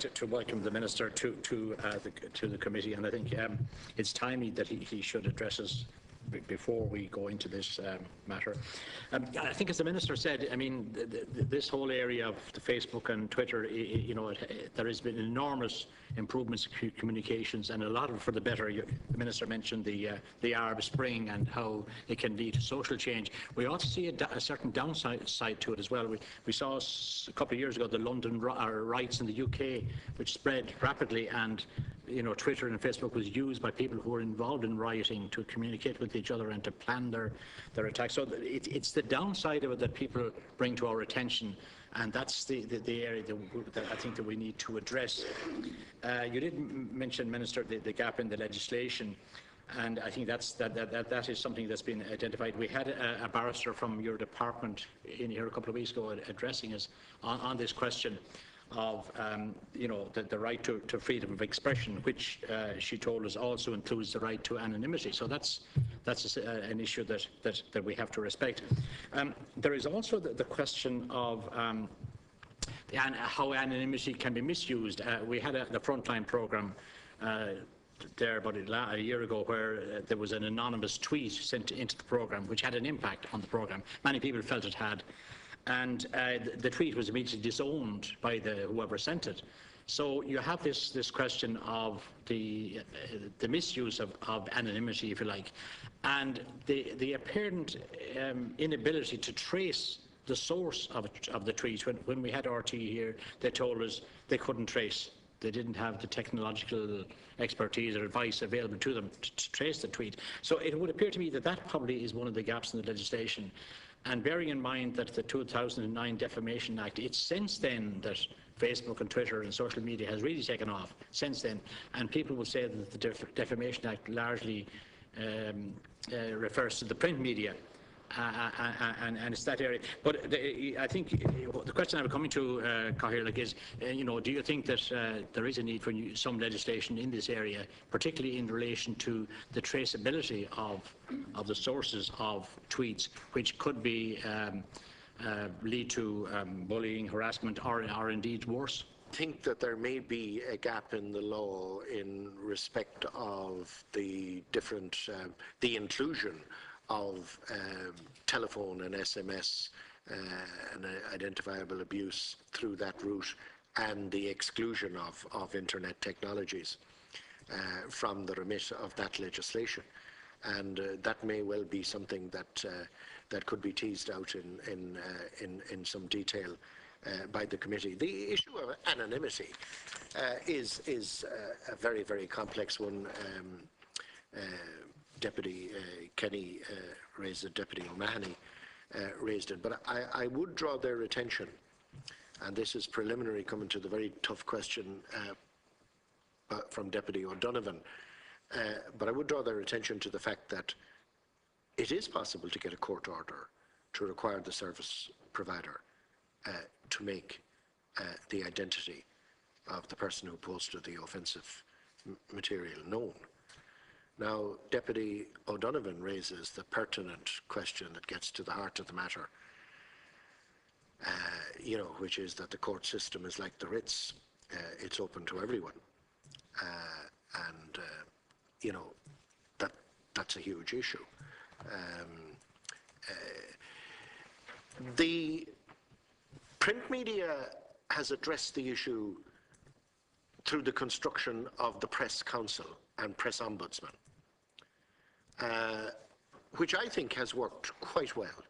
to welcome the Minister to the committee, and I think it's timely that he should address us before we go into this matter. I think, as the Minister said, I mean, this whole area of the Facebook and Twitter, you know, there has been enormous improvements in communications, and a lot of it for the better. The Minister mentioned the Arab Spring and how it can lead to social change. We also see a certain downside to it as well. We saw a couple of years ago the London riots in the UK, which spread rapidly, and you know, Twitter and Facebook was used by people who were involved in rioting to communicate with each other and to plan their attacks. So it's the downside of it that people bring to our attention, and that's the area that I think that we need to address. You did mention, Minister, the gap in the legislation, and I think that is something that's been identified. We had a barrister from your department in here a couple of weeks ago addressing us on this question of you know, the right to freedom of expression, which she told us also includes the right to anonymity. So that's an issue that we have to respect. There is also the question of how anonymity can be misused. We had the Frontline programme there about a year ago, where there was an anonymous tweet sent into the programme which had an impact on the programme. Many people felt it had. And the tweet was immediately disowned by whoever sent it. So you have this question of the misuse of anonymity, if you like, and the apparent inability to trace the source of the tweet. When we had RT here, they told us they couldn't trace. They didn't have the technological expertise or advice available to them to trace the tweet. So it would appear to me that probably is one of the gaps in the legislation. And bearing in mind that the 2009 Defamation Act, it's since then that Facebook and Twitter and social media has really taken off since then. And people will say that the Defamation Act largely refers to the print media. And it's that area. But I think the question I'm coming to, Cathaoirleach, is, you know, do you think that there is a need for some legislation in this area, particularly in relation to the traceability of the sources of tweets, which could be lead to bullying, harassment, or indeed worse? I think that there may be a gap in the law in respect of the different, the inclusion of telephone and SMS and identifiable abuse through that route, and the exclusion of internet technologies from the remit of that legislation. And that may well be something that could be teased out in some detail by the committee. The issue of anonymity is a very, very complex one. Deputy Kenny raised it, Deputy O'Mahony raised it, but I would draw their attention, and this is preliminary coming to the very tough question from Deputy O'Donovan, but I would draw their attention to the fact that it is possible to get a court order to require the service provider to make the identity of the person who posted the offensive material known. Now, Deputy O'Donovan raises the pertinent question that gets to the heart of the matter, you know, which is that the court system is like the Ritz. It's open to everyone. And, you know, that's a huge issue. The print media has addressed the issue through the construction of the Press Council and Press Ombudsman, which I think has worked quite well.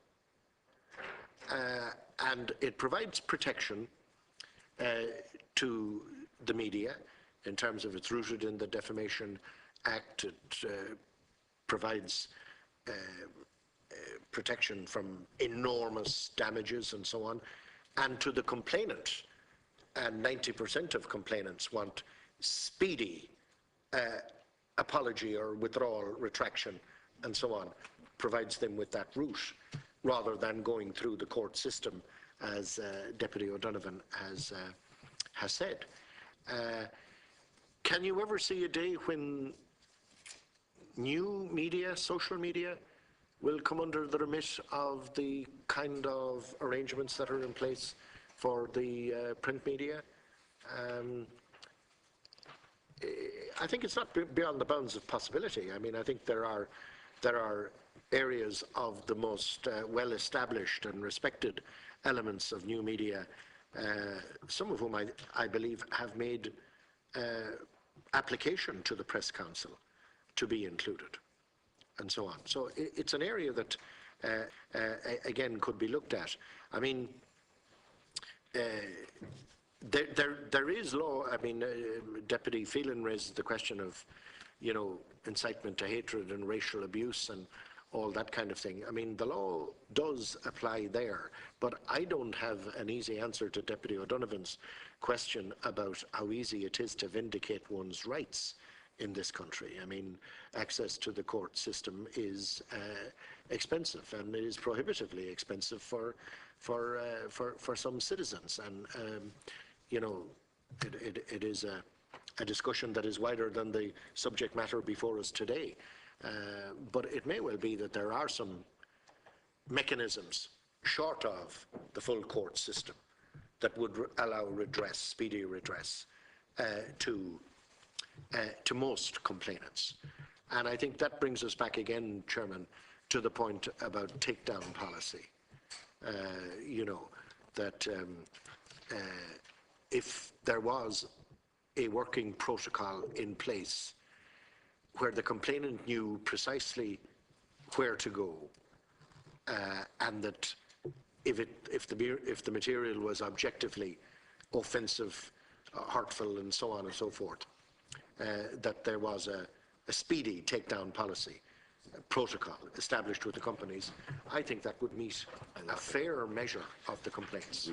And it provides protection to the media in terms of it's rooted in the Defamation Act. It provides protection from enormous damages and so on. And to the complainant, and 90% of complainants want speedy apology or withdrawal, retraction, and so on, provides them with that route, rather than going through the court system, as Deputy O'Donovan has said. Can you ever see a day when new media, social media, will come under the remit of the kind of arrangements that are in place for the print media? I think it's not beyond the bounds of possibility. I mean, I think there are areas of the most well-established and respected elements of new media, some of whom I believe have made application to the Press Council to be included, and so on. So it's an area that, again, could be looked at. I mean, there is law. I mean, Deputy Phelan raised the question of, you know, incitement to hatred and racial abuse and all that kind of thing. I mean, the law does apply there, but I don't have an easy answer to Deputy O'Donovan's question about how easy it is to vindicate one's rights in this country. I mean, access to the court system is expensive, and it is prohibitively expensive for some citizens. And you know, it is a discussion that is wider than the subject matter before us today. But it may well be that there are some mechanisms short of the full court system that would allow redress, speedy redress, to most complainants. And I think that brings us back again, Chairman, to the point about takedown policy. You know, that if there was a working protocol in place where the complainant knew precisely where to go, and that if the material was objectively offensive, hurtful, and so on and so forth, that there was a speedy takedown policy protocol established with the companies, I think that would meet a fair measure of the complaints.